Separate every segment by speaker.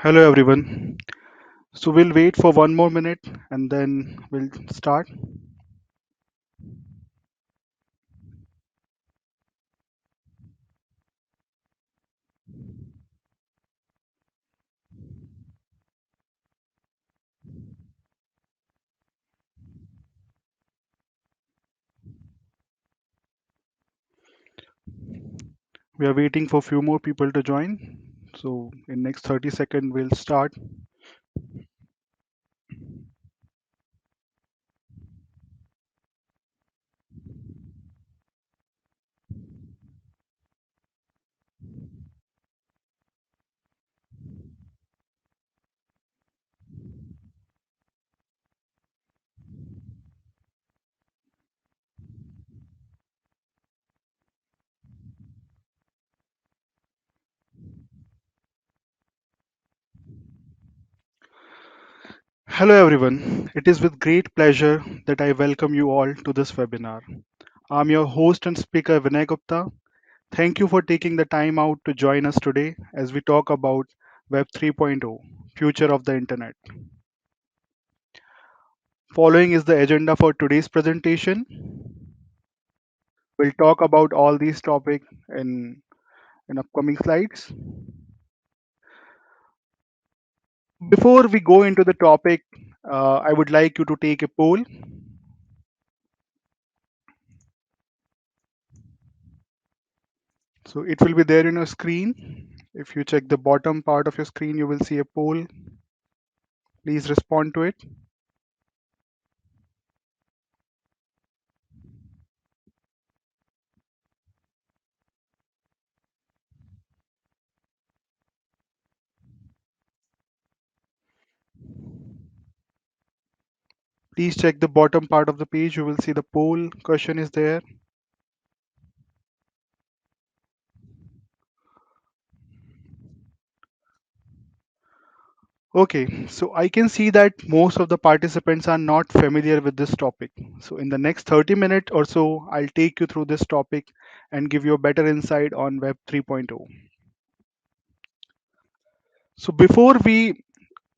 Speaker 1: Hello everyone. So we'll wait for one more minute and then we'll start. We are waiting for a few more people to join. So in next 30 seconds we'll start. Hello everyone. It is with great pleasure that I welcome you all to this webinar. I'm your host and speaker Vinay Gupta. Thank you for taking the time out to join us today as we talk about Web 3.0, future of the internet. Following is the agenda for today's presentation. We'll talk about all these topics in upcoming slides. Before we go into the topic, I would like you to take a poll. So it will be there in your screen. If you check the bottom part of your screen, you will see a poll. Please respond to it. Please check the bottom part of the page. You will see the poll question is there. Okay, so I can see that most of the participants are not familiar with this topic. So in the next 30 minutes or so, I'll take you through this topic and give you a better insight on Web 3.0. So before we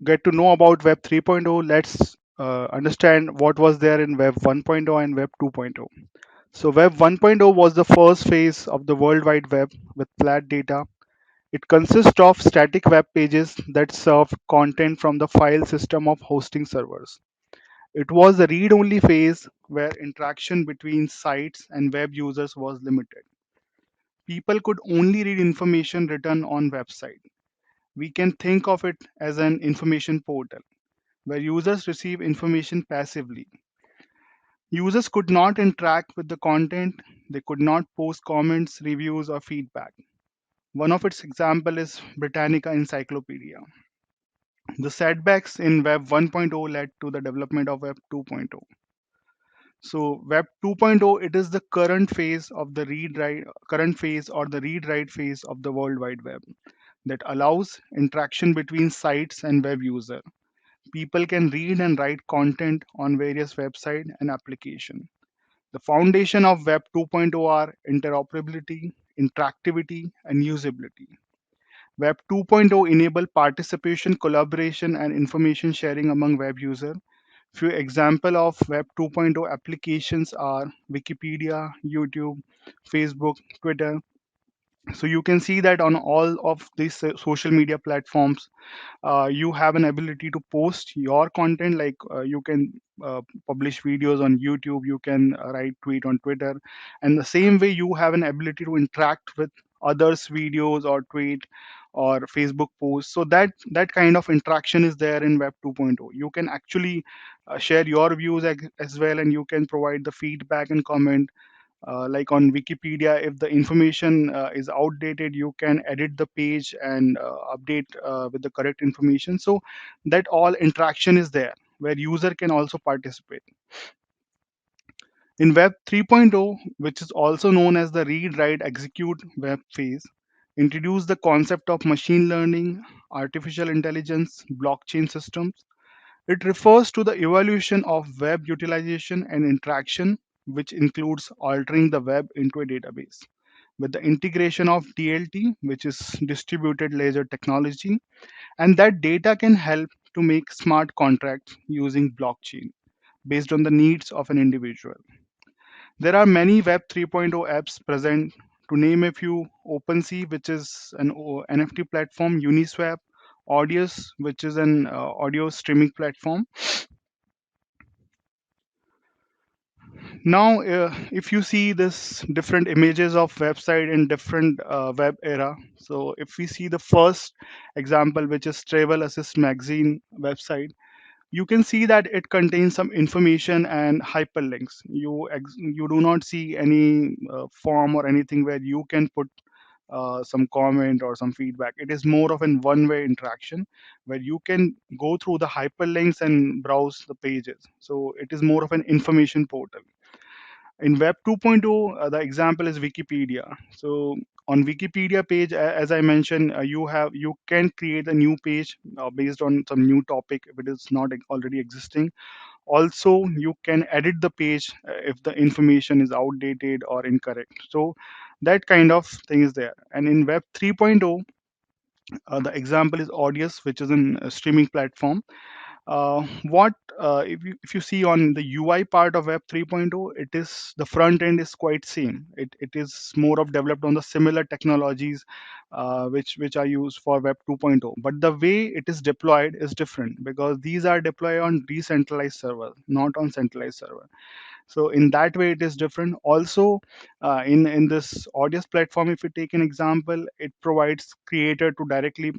Speaker 1: get to know about Web 3.0, let's understand what was there in Web 1.0 and Web 2.0. So Web 1.0 was the first phase of the World Wide Web with flat data. It consists of static web pages that serve content from the file system of hosting servers. It was the read-only phase where interaction between sites and web users was limited. People could only read information written on website. We can think of it as an information portal where users receive information passively. Users could not interact with the content, they could not post comments, reviews, or feedback. One of its examples is Britannica Encyclopedia. The setbacks in Web 1.0 led to the development of Web 2.0. So Web 2.0 it is the current phase or the read write phase of the World Wide Web that allows interaction between sites and web user. People can read and write content on various websites and applications. The foundation of Web 2.0 are interoperability, interactivity, and usability. Web 2.0 enable participation, collaboration, and information sharing among web users. Few examples of Web 2.0 applications are Wikipedia, YouTube, Facebook, Twitter. So you can see that on all of these social media platforms, you have an ability to post your content like you can publish videos on YouTube, you can write tweet on Twitter, and the same way you have an ability to interact with others videos or tweet or Facebook posts. So that kind of interaction is there in Web 2.0. You can actually share your views as well, and you can provide the feedback and comment. Like on Wikipedia, if the information is outdated, you can edit the page and update with the correct information. So that all interaction is there where user can also participate. In Web 3.0, which is also known as the read, write, execute web phase, introduced the concept of machine learning, artificial intelligence, blockchain systems. It refers to the evolution of web utilization and interaction, which includes altering the web into a database. with the integration of DLT, which is distributed ledger technology, and that data can help to make smart contracts using blockchain based on the needs of an individual. There are many Web 3.0 apps present. To name a few, OpenSea, which is an NFT platform, Uniswap, Audius, which is an audio streaming platform. Now, if you see this different images of website in different web era, so if we see the first example, which is Travel Assist magazine website, you can see that it contains some information and hyperlinks. You do not see any form or anything where you can put some comment or some feedback. It is more of an one-way interaction where you can go through the hyperlinks and browse the pages. So it is more of an information portal. In Web 2.0, the example is Wikipedia. So on Wikipedia page, as I mentioned, you can create a new page based on some new topic if it is not already existing. Also, you can edit the page if the information is outdated or incorrect. So that kind of thing is there. And in Web 3.0, the example is Audius, which is a streaming platform. What if you see on the UI part of Web 3.0, it is the front end is quite same. It is more of developed on the similar technologies which are used for Web 2.0. But the way it is deployed is different because these are deployed on decentralized server, not on centralized server. So in that way, it is different. Also, in this audience platform, if you take an example, it provides creator to directly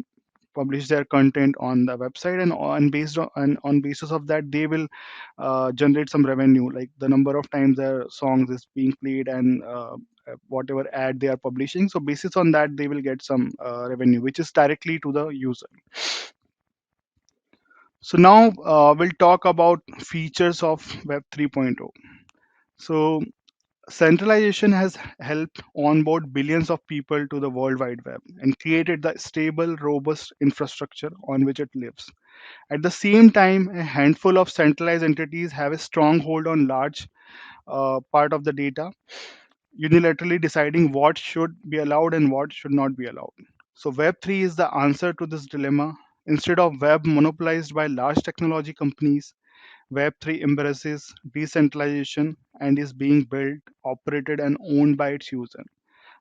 Speaker 1: publish their content on the website, and on basis of that they will generate some revenue, like the number of times their songs is being played and whatever ad they are publishing. So basis on that they will get some revenue which is directly to the user. So now we'll talk about features of Web 3.0. So centralization has helped onboard billions of people to the World Wide Web and created the stable, robust infrastructure on which it lives. At the same time, a handful of centralized entities have a strong hold on large part of the data, unilaterally deciding what should be allowed and what should not be allowed. So, Web3 is the answer to this dilemma. Instead of web monopolized by large technology companies, Web3 embraces decentralization and is being built, operated, and owned by its user.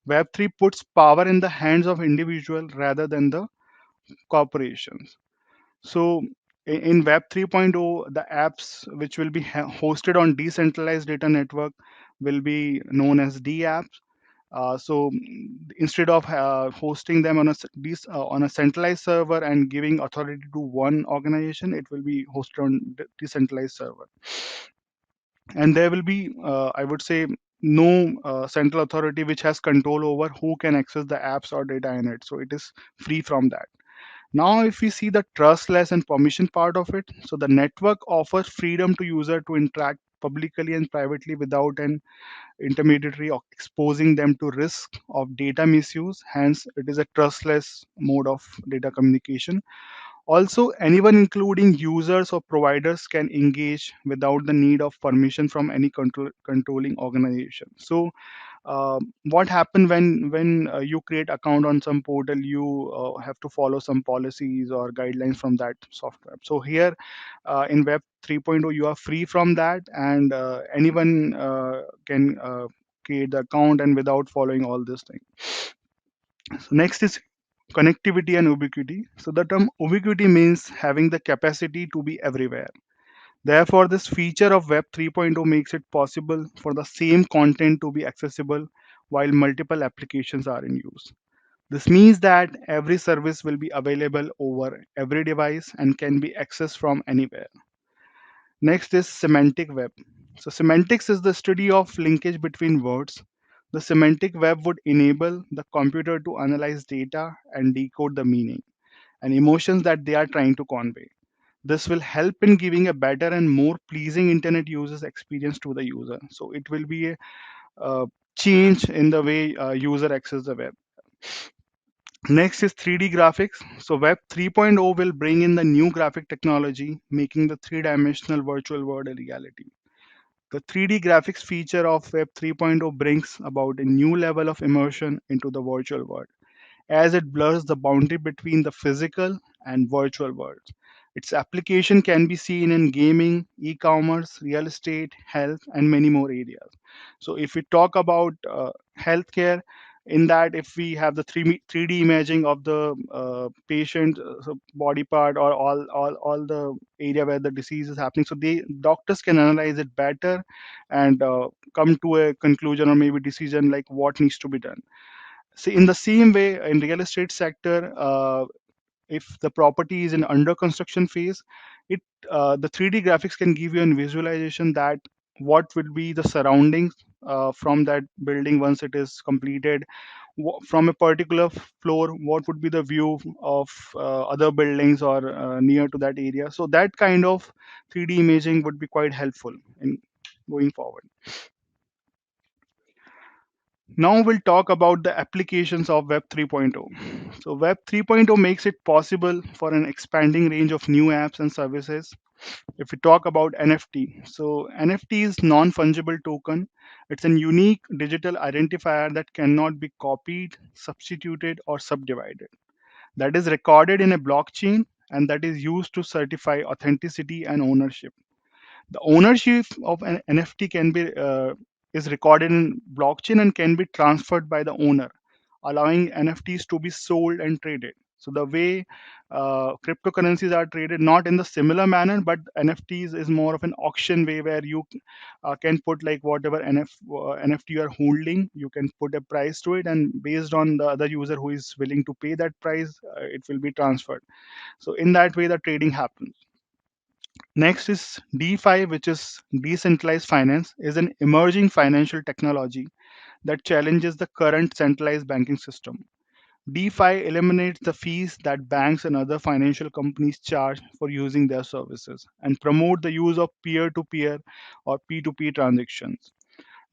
Speaker 1: Web3 puts power in the hands of individuals rather than the corporations. So in Web 3.0, the apps which will be hosted on decentralized data network will be known as DApps. Instead of hosting them on on a centralized server and giving authority to one organization, it will be hosted on decentralized server, and there will be, I would say, no central authority which has control over who can access the apps or data in it. So it is free from that. Now, if we see the trustless and permission part of it, so the network offers freedom to user to interact publicly and privately without an intermediary or exposing them to risk of data misuse. Hence, it is a trustless mode of data communication. Also, anyone, including users or providers, can engage without the need of permission from any controlling organization. So, what happen when you create account on some portal, you have to follow some policies or guidelines from that software. So here in Web 3.0, you are free from that, and anyone can create the account and without following all this thing. So next is connectivity and ubiquity. So the term ubiquity means having the capacity to be everywhere. Therefore, this feature of Web 3.0 makes it possible for the same content to be accessible while multiple applications are in use. This means that every service will be available over every device and can be accessed from anywhere. Next is semantic web. So, semantics is the study of linkage between words. The semantic web would enable the computer to analyze data and decode the meaning and emotions that they are trying to convey. This will help in giving a better and more pleasing internet users experience to the user. So it will be a change in the way user access the web. Next is 3D graphics. So Web 3.0 will bring in the new graphic technology, making the three-dimensional virtual world a reality. The 3D graphics feature of Web 3.0 brings about a new level of immersion into the virtual world as it blurs the boundary between the physical and virtual worlds. Its application can be seen in gaming, e commerce, real estate, health, and many more areas. So, if we talk about healthcare, in that if we have the 3D imaging of the patient so body part or all the area where the disease is happening, so they doctors can analyze it better and come to a conclusion or maybe decision like what needs to be done. See, in the same way, in real estate sector, if the property is in under construction phase, it the 3D graphics can give you a visualization that what will be the surroundings from that building once it is completed. From a particular floor, what would be the view of other buildings or near to that area? So that kind of 3D imaging would be quite helpful in going forward. Now we'll talk about the applications of Web 3.0. So Web 3.0 makes it possible for an expanding range of new apps and services. If we talk about NFT, so NFT is non-fungible token. It's a unique digital identifier that cannot be copied, substituted, or subdivided. That is recorded in a blockchain and that is used to certify authenticity and ownership. The ownership of an NFT can be is recorded in blockchain and can be transferred by the owner, allowing NFTs to be sold and traded. So the way cryptocurrencies are traded, not in the similar manner, but NFTs is more of an auction way where you can put like whatever NFT you are holding, you can put a price to it, and based on the other user who is willing to pay that price, it will be transferred. So in that way, the trading happens. Next is DeFi, which is decentralized finance, is an emerging financial technology that challenges the current centralized banking system. DeFi eliminates the fees that banks and other financial companies charge for using their services and promote the use of peer-to-peer or P2P transactions.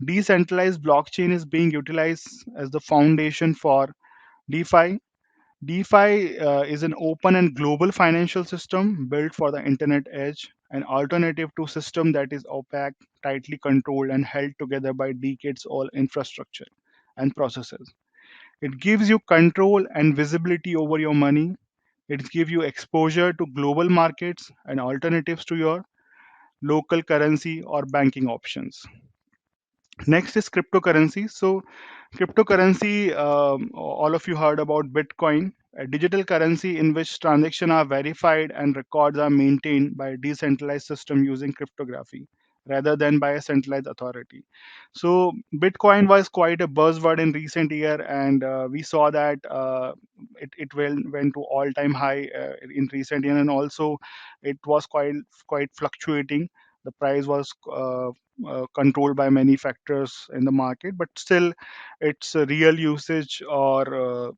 Speaker 1: Decentralized blockchain is being utilized as the foundation for DeFi. DeFi is an open and global financial system built for the internet edge, an alternative to system that is opaque, tightly controlled, and held together by decades-old infrastructure and processes. It gives you control and visibility over your money. It gives you exposure to global markets and alternatives to your local currency or banking options. Next is cryptocurrency. So, cryptocurrency, all of you heard about Bitcoin, a digital currency in which transactions are verified and records are maintained by a decentralized system using cryptography rather than by a centralized authority. So, Bitcoin was quite a buzzword in recent year, and we saw that went to all-time high in recent year, and also it was quite fluctuating. The price was controlled by many factors in the market, but still its real usage or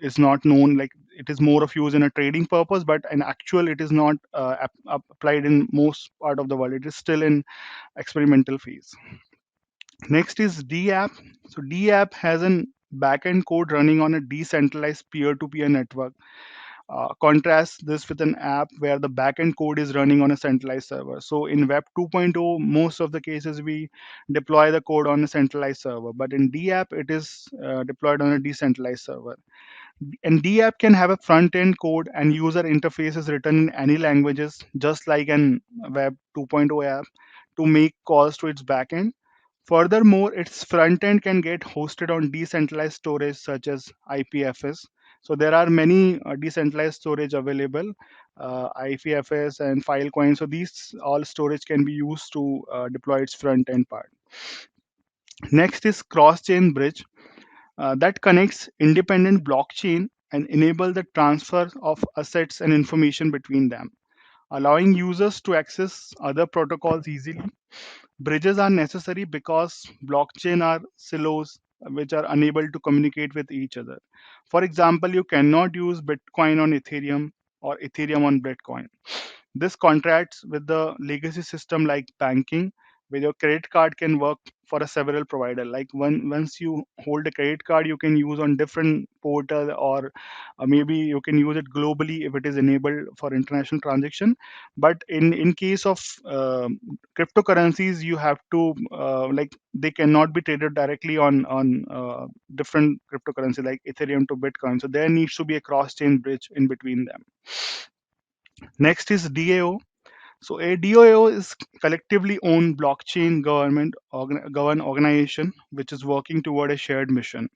Speaker 1: is not known. Like it is more of use in a trading purpose, but in actual it is not applied in most part of the world. It is still in experimental phase. Next is DApp. So DApp has an backend code running on a decentralized peer-to-peer network. Contrast this with an app where the backend code is running on a centralized server. So in Web 2.0, most of the cases we deploy the code on a centralized server, but in DApp, it is deployed on a decentralized server. And DApp can have a front end code and user interfaces written in any languages, just like an Web 2.0 app, to make calls to its backend. Furthermore, its front end can get hosted on decentralized storage such as IPFS. So there are many decentralized storage available, IPFS and Filecoin. So these all storage can be used to deploy its front end part. Next is cross-chain bridge that connects independent blockchain and enable the transfer of assets and information between them, allowing users to access other protocols easily. Bridges are necessary because blockchain are silos which are unable to communicate with each other. For example, you cannot use Bitcoin on Ethereum or Ethereum on Bitcoin. This contrasts with the legacy system like banking, where your credit card can work for a several provider. Like once you hold a credit card, you can use on different portal, or maybe you can use it globally if it is enabled for international transaction. But in case of cryptocurrencies, you have to like they cannot be traded directly on different cryptocurrency like Ethereum to Bitcoin. So there needs to be a cross chain bridge in between them. Next is DAO. So a DAO is collectively owned blockchain governed organization which is working toward a shared mission.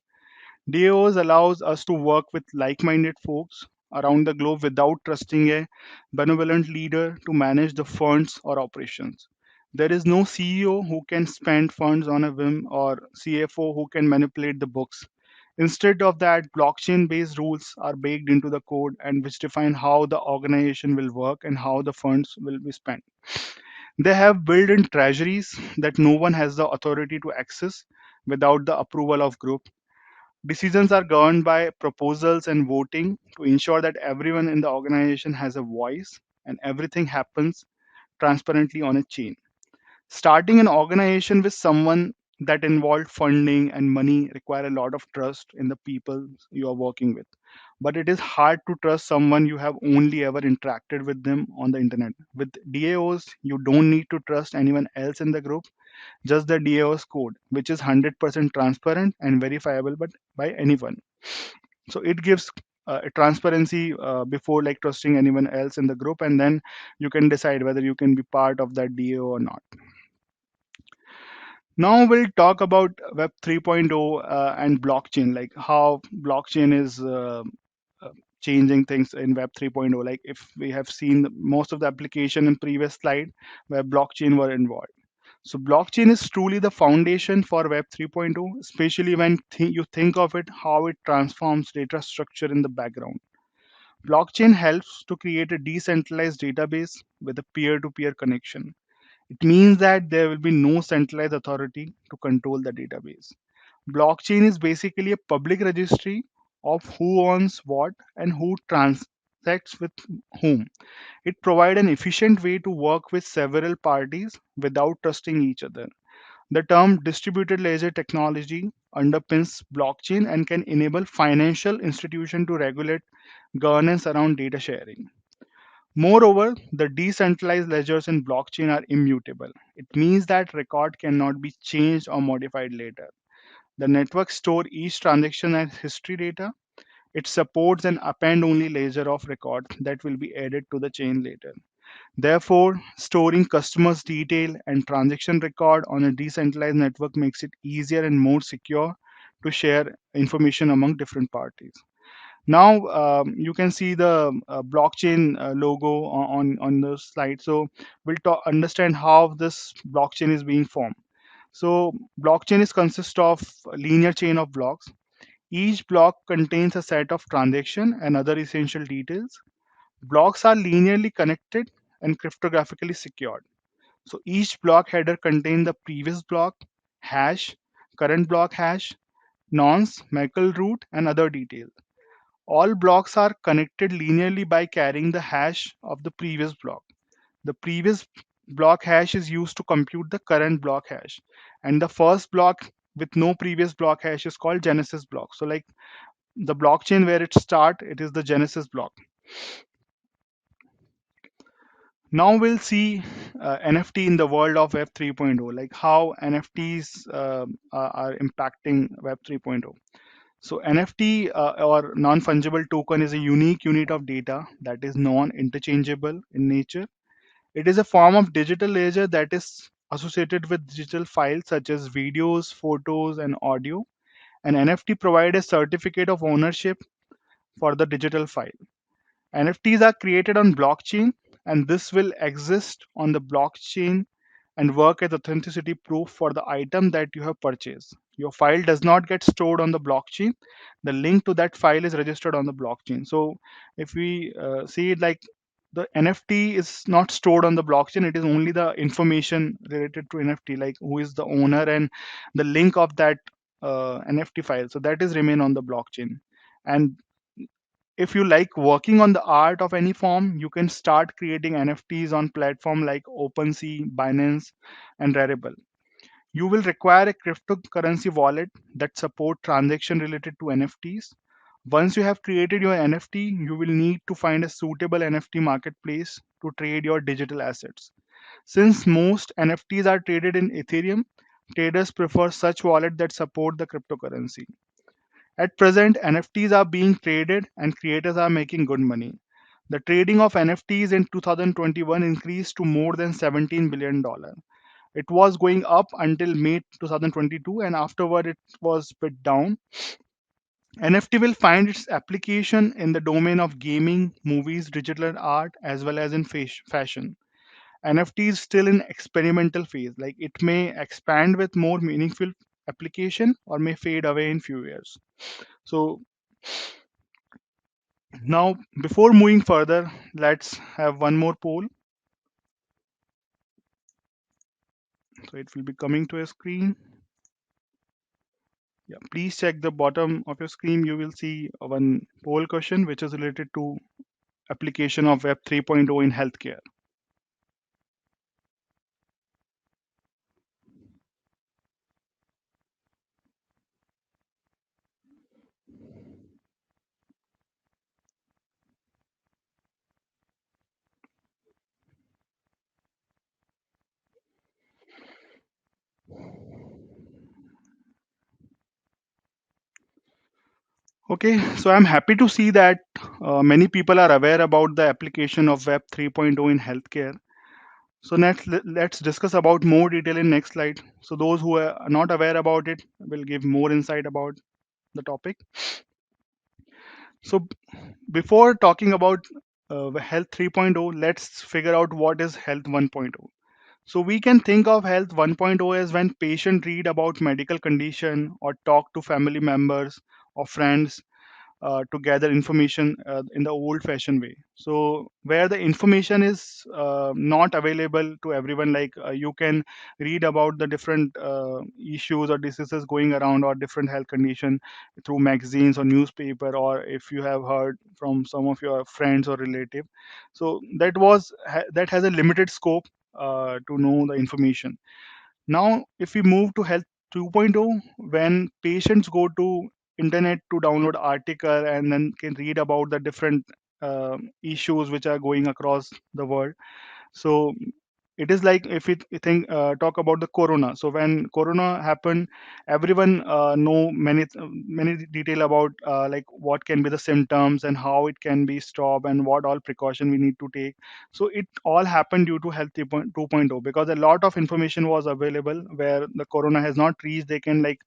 Speaker 1: DAOs allows us to work with like-minded folks around the globe without trusting a benevolent leader to manage the funds or operations. There is no CEO who can spend funds on a whim or CFO who can manipulate the books. Instead of that, blockchain-based rules are baked into the code and which define how the organization will work and how the funds will be spent. They have built-in treasuries that no one has the authority to access without the approval of group. Decisions are governed by proposals and voting to ensure that everyone in the organization has a voice and everything happens transparently on a chain. Starting an organization with someone that involved funding and money require a lot of trust in the people you are working with. But it is hard to trust someone you have only ever interacted with them on the internet. With DAOs, you don't need to trust anyone else in the group, just the DAO's code, which is 100% transparent and verifiable but by anyone. So it gives a transparency before like trusting anyone else in the group, and then you can decide whether you can be part of that DAO or not. Now we'll talk about Web 3.0 and blockchain, like how blockchain is uh, changing things in Web 3.0. Like if we have seen most of the application in previous slide where blockchain were involved. So blockchain is truly the foundation for Web 3.0, especially when you think of it, how it transforms data structure in the background. Blockchain helps to create a decentralized database with a peer-to-peer connection. It means that there will be no centralized authority to control the database. Blockchain is basically a public registry of who owns what and who transacts with whom. It provides an efficient way to work with several parties without trusting each other. The term distributed ledger technology underpins blockchain and can enable financial institutions to regulate governance around data sharing. Moreover, the decentralized ledgers in blockchain are immutable. It means that record cannot be changed or modified later. The network store each transaction as history data. It supports an append only ledger of record that will be added to the chain later. Therefore, storing customers' detail and transaction record on a decentralized network makes it easier and more secure to share information among different parties. Now you can see the blockchain logo on the slide. So we'll understand how this blockchain is being formed. So blockchain is consist of a linear chain of blocks. Each block contains a set of transaction and other essential details. Blocks are linearly connected and cryptographically secured. So each block header contains the previous block, hash, current block hash, nonce, Merkle root, and other details. All blocks are connected linearly by carrying the hash of the previous block. The previous block hash is used to compute the current block hash. And the first block with no previous block hash is called Genesis block. So like the blockchain where it start, it is the Genesis block. Now we'll see NFT in the world of Web 3.0, like how NFTs are impacting Web 3.0. So NFT or non-fungible token is a unique unit of data that is non-interchangeable in nature. It is a form of digital ledger that is associated with digital files such as videos, photos, and audio. An NFT provides a certificate of ownership for the digital file. NFTs are created on blockchain, and this will exist on the blockchain and work as authenticity proof for the item that you have purchased. Your file does not get stored on the blockchain. The link to that file is registered on the blockchain. So if we see it like the NFT is not stored on the blockchain, it is only the information related to NFT, like who is the owner and the link of that NFT file. So that is remain on the blockchain. And if you like working on the art of any form, you can start creating NFTs on platform like OpenSea, Binance, and Rarible. You will require a cryptocurrency wallet that support transaction related to NFTs. Once you have created your NFT, you will need to find a suitable NFT marketplace to trade your digital assets. Since most NFTs are traded in Ethereum, traders prefer such wallet that support the cryptocurrency. At present, NFTs are being traded and creators are making good money. The trading of NFTs in 2021 increased to more than $17 billion. It was going up until May 2022, and afterward it was bit down. NFT will find its application in the domain of gaming, movies, digital art, as well as in fashion. NFT is still in experimental phase. Like it may expand with more meaningful application or may fade away in few years. So now, before moving further, let's have one more poll. So it will be coming to a screen. Yeah, please check the bottom of your screen. You will see one poll question which is related to application of Web 3.0 in healthcare. Okay, so I'm happy to see that many people are aware about the application of Web 3.0 in healthcare. So next, let's discuss about more detail in next slide. So those who are not aware about it will give more insight about the topic. So before talking about health 3.0, let's figure out what is health 1.0. So we can think of health 1.0 as when patients read about medical condition or talk to family members or friends to gather information in the old fashioned way. So where the information is not available to everyone, like you can read about the different issues or diseases going around or different health condition through magazines or newspaper, or if you have heard from some of your friends or relative. So that has a limited scope to know the information. Now, if we move to health 2.0, when patients go to internet to download article and then can read about the different issues which are going across the world. So it is like if we think talk about the corona. So when corona happened, everyone know many detail about like what can be the symptoms and how it can be stopped and what all precaution we need to take. So it all happened due to health 2.0, because a lot of information was available where the corona has not reached. They can like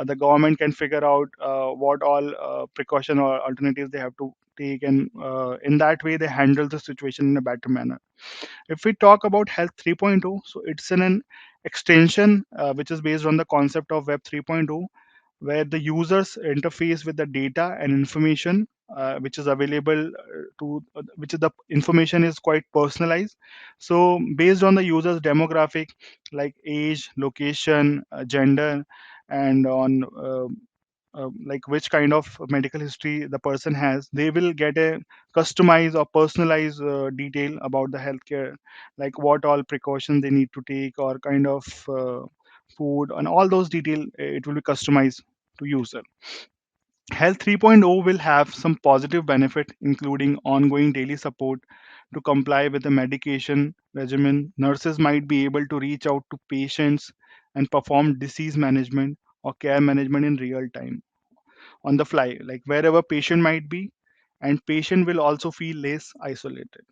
Speaker 1: the government can figure out what all precaution or alternatives they have to take, and in that way they handle the situation in a better manner. If we talk about health 3.0, so it's an extension which is based on the concept of Web 3.0, where the users interface with the data and information which is available which is the information is quite personalized. So based on the user's demographic, like age, location, gender, and on like which kind of medical history the person has, they will get a customized or personalized detail about the healthcare, like what all precautions they need to take or kind of food and all those detail. It will be customized to user. Health 3.0 will have some positive benefit, including ongoing daily support to comply with the medication regimen. Nurses might be able to reach out to patients and perform disease management or care management in real time on the fly, like wherever patient might be, and patient will also feel less isolated.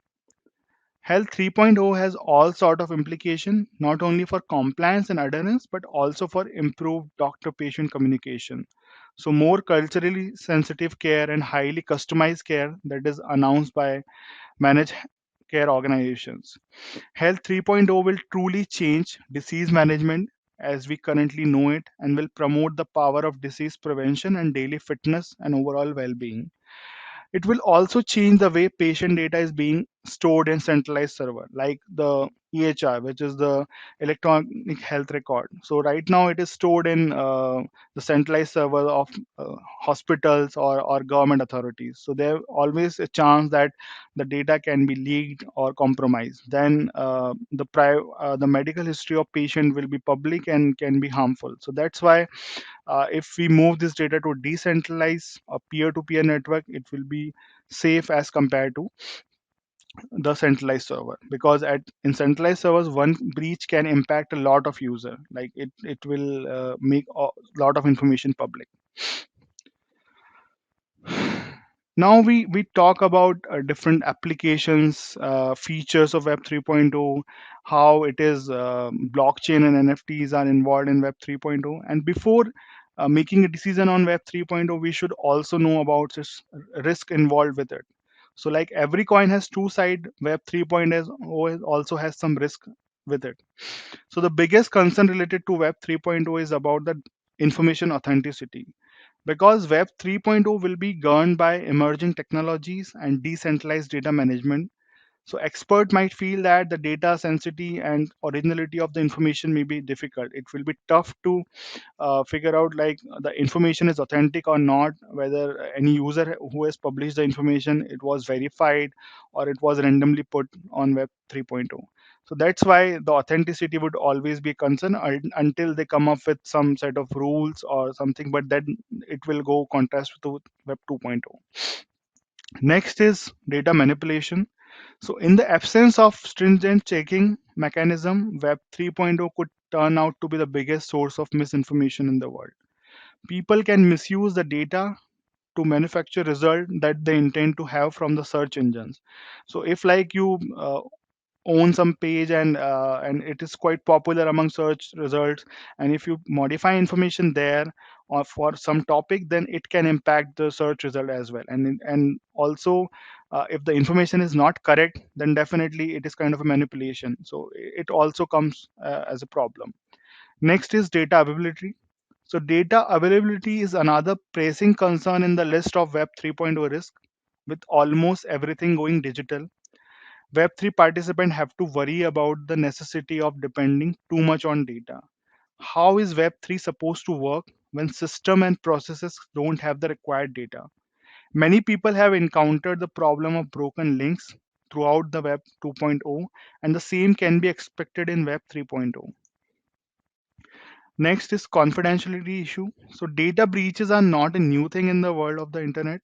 Speaker 1: Health 3.0 has all sort of implication, not only for compliance and adherence, but also for improved doctor-patient communication. So more culturally sensitive care and highly customized care that is announced by managed care organizations. Health 3.0 will truly change disease management as we currently know it, and will promote the power of disease prevention and daily fitness and overall well-being. It will also change the way patient data is being stored in centralized server. Like the EHR, which is the electronic health record. So right now it is stored in the centralized server of hospitals or government authorities. So there always a chance that the data can be leaked or compromised. Then the medical history of patient will be public and can be harmful. So that's why if we move this data to decentralized a peer-to-peer network, it will be safe as compared to the centralized server, because at in centralized servers one breach can impact a lot of user, like it will make a lot of information public. Now we talk about different applications, features of web 3.0, how it is blockchain and NFTs are involved in web 3.0. And before making a decision on web 3.0, we should also know about this risk involved with it. So like every coin has two side, web 3.0 also has some risk with it. So the biggest concern related to web 3.0 is about the information authenticity, because Web 3.0 will be governed by emerging technologies and decentralized data management. So expert might feel that the data sensitivity and originality of the information may be difficult. It will be tough to figure out like the information is authentic or not, whether any user who has published the information it was verified or it was randomly put on web 3.0. So that's why the authenticity would always be a concern until they come up with some set of rules or something, but then it will go contrast to web 2.0. Next is data manipulation. So in the absence of stringent checking mechanism, web 3.0 could turn out to be the biggest source of misinformation in the world. People can misuse the data to manufacture result that they intend to have from the search engines. So if like you own some page and it is quite popular among search results, and if you modify information there or for some topic, then it can impact the search result as well. And also if the information is not correct, then definitely it is kind of a manipulation, so it also comes as a problem. Next is data availability. So data availability is another pressing concern in the list of web 3.0 risk. With almost everything going digital, web 3 participants have to worry about the necessity of depending too much on data. How is web 3 supposed to work when system and processes don't have the required data? Many people have encountered the problem of broken links throughout the web 2.0, and the same can be expected in web 3.0. Next is confidentiality issue. So data breaches are not a new thing in the world of the internet.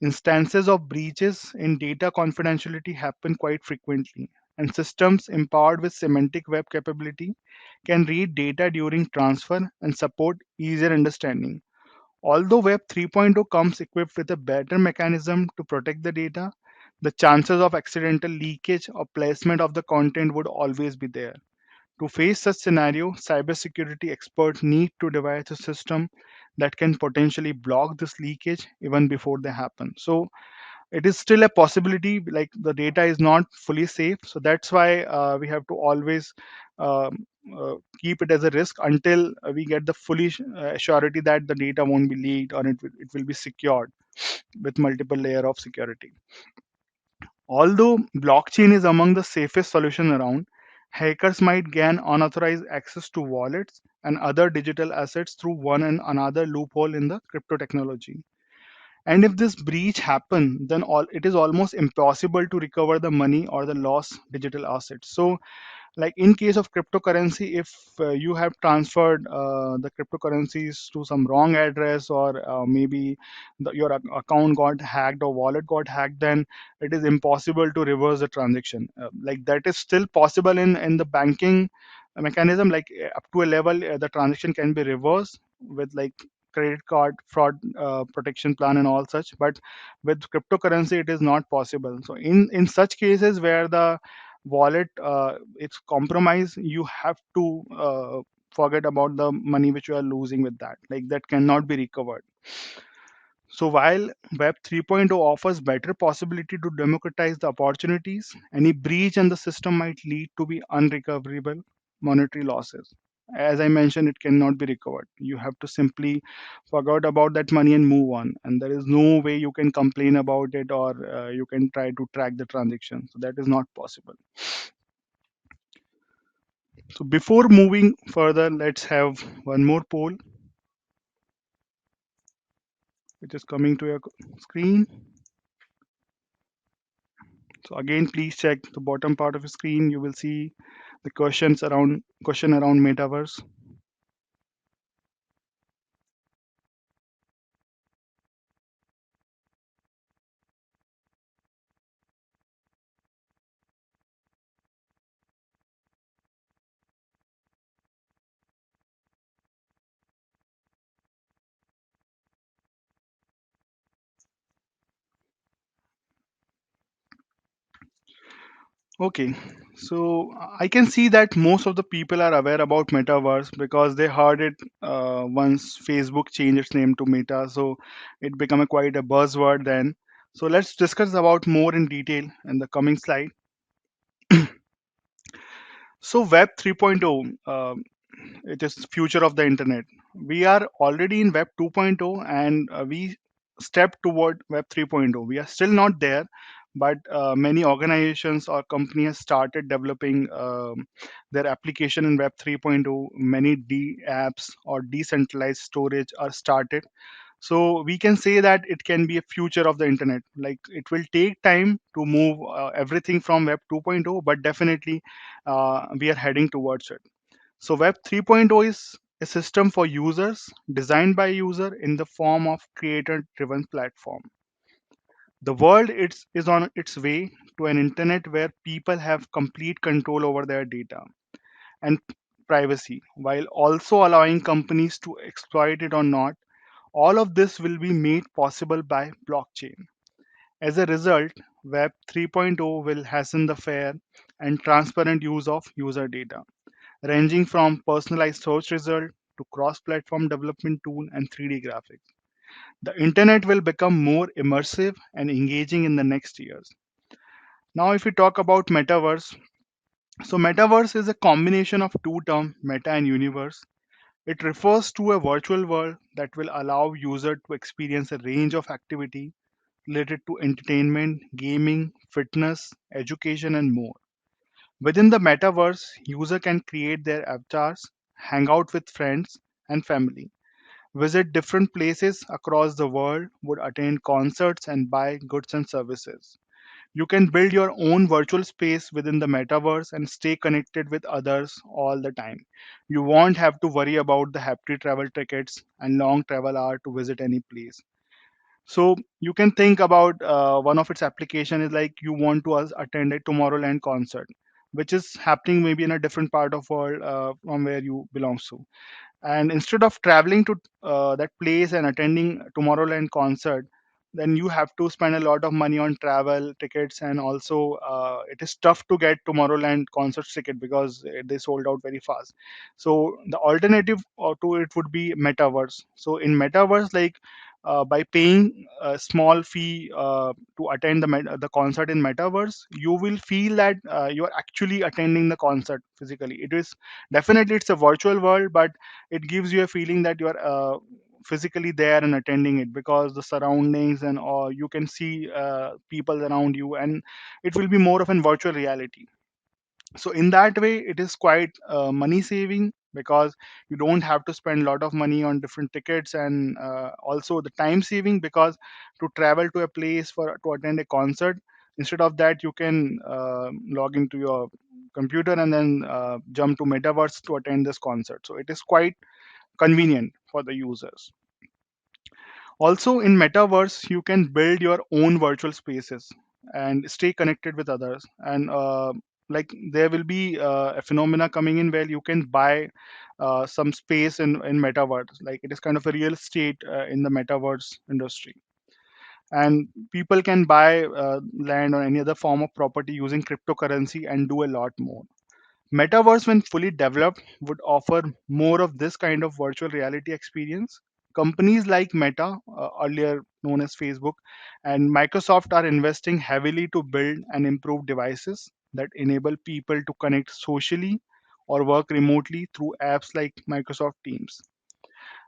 Speaker 1: Instances of breaches in data confidentiality happen quite frequently, and systems empowered with semantic web capability can read data during transfer and support easier understanding. Although Web 3.0 comes equipped with a better mechanism to protect the data, the chances of accidental leakage or placement of the content would always be there. To face such scenario, cybersecurity experts need to devise a system that can potentially block this leakage even before they happen. So it is still a possibility, like the data is not fully safe. So that's why we have to always um, keep it as a risk until we get the fully surety that the data won't be leaked or it will be secured with multiple layer of security. Although blockchain is among the safest solution around, hackers might gain unauthorized access to wallets and other digital assets through one and another loophole in the crypto technology. And if this breach happen, then it is almost impossible to recover the money or the lost digital assets. So like in case of cryptocurrency, if you have transferred the cryptocurrencies to some wrong address, or maybe your account got hacked or wallet got hacked, then it is impossible to reverse the transaction. Like that is still possible in the banking mechanism, like up to a level the transaction can be reversed with like credit card fraud protection plan and all such, but with cryptocurrency it is not possible. So in such cases where the wallet it's compromised, you have to forget about the money which you are losing with that, like that cannot be recovered. So while web 3.0 offers better possibility to democratize the opportunities, any breach in the system might lead to be unrecoverable monetary losses. As I mentioned, it cannot be recovered. You have to simply forget about that money and move on, and there is no way you can complain about it, or you can try to track the transaction. So that is not possible. So before moving further, let's have one more poll, which is coming to your screen. So again, please check the bottom part of the screen. You will see the question around metaverse. Okay, so I can see that most of the people are aware about metaverse because they heard it once Facebook changed its name to Meta, so it became a quite a buzzword then. So let's discuss about more in detail in the coming slide. So Web 3.0, it is future of the internet. We are already in Web 2.0 and we step toward Web 3.0. We are still not there, but many organizations or companies started developing their application in Web 3.0. Many apps or decentralized storage are started. So we can say that it can be a future of the internet. Like it will take time to move everything from Web 2.0, but definitely we are heading towards it. So Web 3.0 is a system for users designed by user in the form of creator driven platform. The world is on its way to an internet where people have complete control over their data and privacy while also allowing companies to exploit it or not. All of this will be made possible by blockchain. As a result, Web 3.0 will hasten the fair and transparent use of user data, ranging from personalized search result to cross-platform development tool and 3D graphics. The internet will become more immersive and engaging in the next years. Now, if we talk about metaverse, so metaverse is a combination of two terms, meta and universe. It refers to a virtual world that will allow user to experience a range of activity related to entertainment, gaming, fitness, education, and more. Within the metaverse, user can create their avatars, hang out with friends and family, visit different places across the world, would attend concerts and buy goods and services. You can build your own virtual space within the metaverse and stay connected with others all the time. You won't have to worry about the happy travel tickets and long travel hour to visit any place. So you can think about one of its application is like you want to attend a Tomorrowland concert, which is happening maybe in a different part of world from where you belong to. And instead of traveling to that place and attending Tomorrowland concert, then you have to spend a lot of money on travel tickets, and also it is tough to get Tomorrowland concert ticket because they sold out very fast. So the alternative to it would be metaverse. So in metaverse, like by paying a small fee to attend the concert in metaverse, you will feel that you are actually attending the concert physically. It is definitely it's a virtual world, but it gives you a feeling that you are physically there and attending it because the surroundings and all you can see people around you, and it will be more of a virtual reality. So in that way it is quite money saving because you don't have to spend a lot of money on different tickets, and also the time saving because to travel to a place for to attend a concert, instead of that you can log into your computer and then jump to metaverse to attend this concert. So it is quite convenient for the users. Also, in metaverse, you can build your own virtual spaces and stay connected with others. And like there will be a phenomena coming in where you can buy some space in metaverse. Like it is kind of a real estate in the metaverse industry. And people can buy land or any other form of property using cryptocurrency and do a lot more. Metaverse, when fully developed, would offer more of this kind of virtual reality experience. Companies like Meta, earlier known as Facebook, and Microsoft are investing heavily to build and improve devices that enable people to connect socially or work remotely through apps like Microsoft Teams.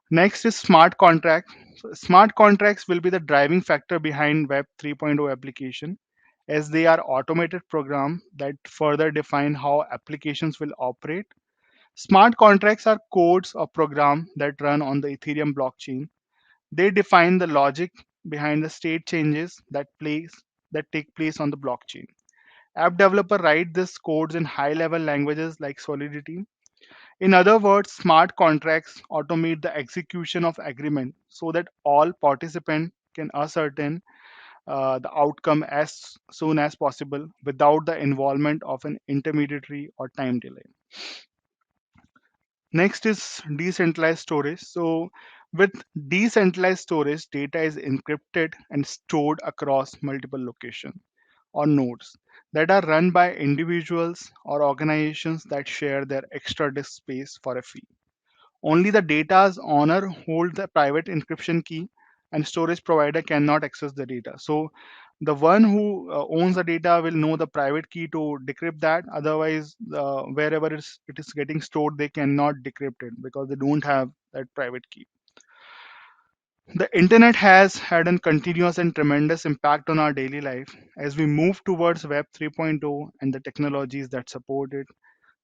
Speaker 1: Next is smart contracts. So smart contracts will be the driving factor behind Web 3.0 application, as they are automated programs that further define how applications will operate. Smart contracts are codes or programs that run on the Ethereum blockchain. They define the logic behind the state changes that take place on the blockchain. App developer write these codes in high level languages like Solidity. In other words, smart contracts automate the execution of agreement so that all participants can ascertain the outcome as soon as possible without the involvement of an intermediary or time delay. Next is decentralized storage. So, with decentralized storage, data is encrypted and stored across multiple locations or nodes that are run by individuals or organizations that share their extra disk space for a fee. Only the data's owner holds the private encryption key, and storage provider cannot access the data. So the one who owns the data will know the private key to decrypt that. Otherwise, wherever it is getting stored, they cannot decrypt it because they don't have that private key. The internet has had a continuous and tremendous impact on our daily life. As we move towards Web 3.0 and the technologies that support it,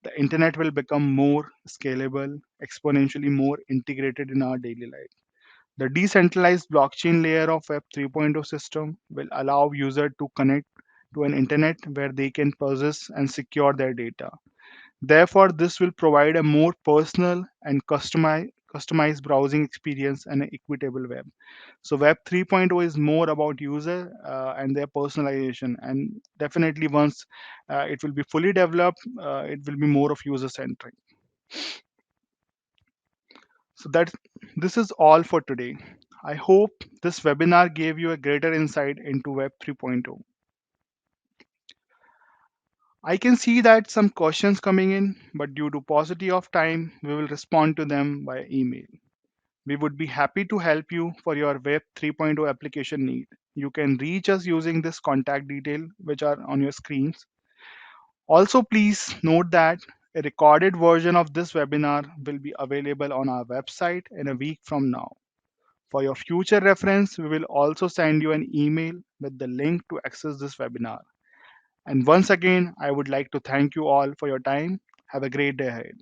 Speaker 1: the internet will become more scalable, exponentially more integrated in our daily life. The decentralized blockchain layer of Web 3.0 system will allow users to connect to an internet where they can process and secure their data. Therefore, this will provide a more personal and customized browsing experience and an equitable web. So Web 3.0 is more about user and their personalization, and definitely once it will be fully developed, it will be more of user centric. So that this is all for today. I hope this webinar gave you a greater insight into Web 3.0. I can see that some questions coming in, but due to paucity of time, we will respond to them by email. We would be happy to help you for your Web 3.0 application need. You can reach us using this contact detail which are on your screens. Also, please note that a recorded version of this webinar will be available on our website in a week from now. For your future reference, we will also send you an email with the link to access this webinar. And once again, I would like to thank you all for your time. Have a great day ahead.